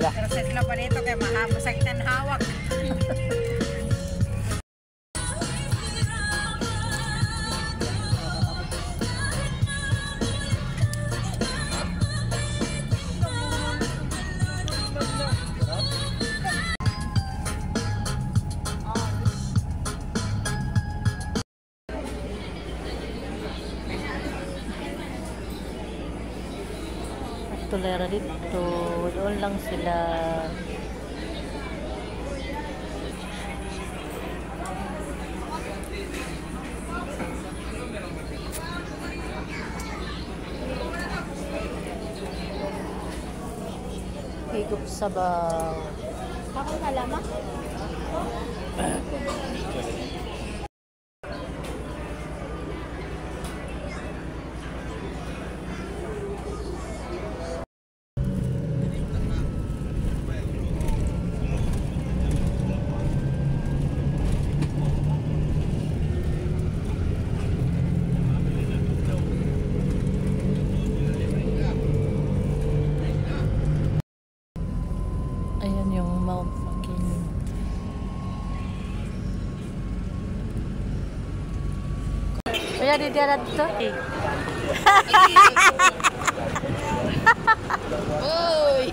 Proses na pa nito kaya mahamasag ng hawak. Tulera dito, doon lang sila. Higop sabaw. Ako nalaman? Ayan yung Mount Makiling. Kaya di dia dito. Uy!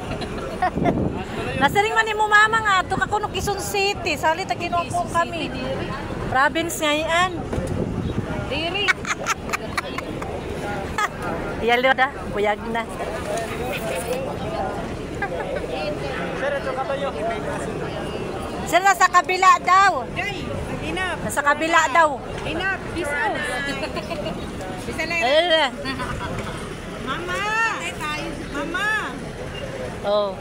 Nasaring man ni mo mama nga to kako no Quezon City, sali ta kinupo kami. Province ngayon. Diri! Yalo da, buyag na. Sila sa kabila daw. Day! Enough! Nasa kabila daw. Enough! Bisa na! Bisa na! Ayun. Mama! Mama! Oh.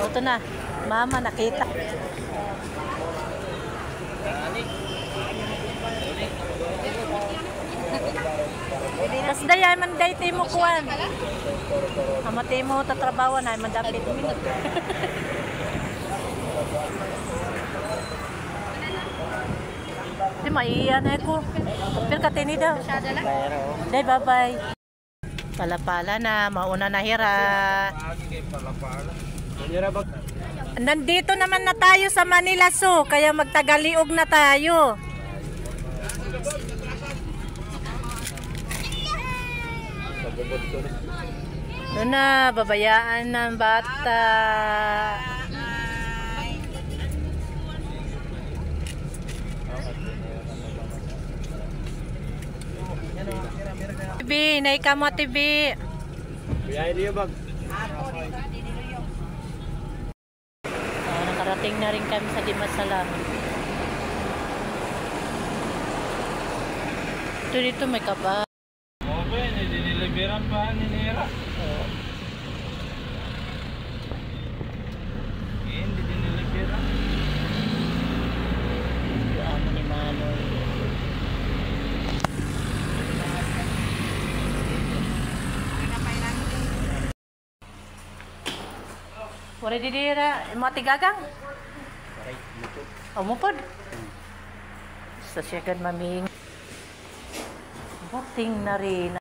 Oh, ito na. Mama, nakita. Tapos dayan man day mo kuwan. Amate mo tatrabaho na madapit. Di maiyan ako. Pero katini daw. Day, bye-bye. Palapala na, mauna na hira. Nandito naman na tayo sa Manila Zoo, kaya magtagaliog na tayo. Doon na, babayaan ng bata. TV, naika mo TV. Biyay niyo bag. Nakarating na rin kami sa Dimasalam. Ito dito may kaba. Okay, diniliberan pa ni Nera. Hindi diniliberan. Ano ni Manoy. Wala di dira, mga tigagang? Umupod. Sa siyagan maming. Bating na rin.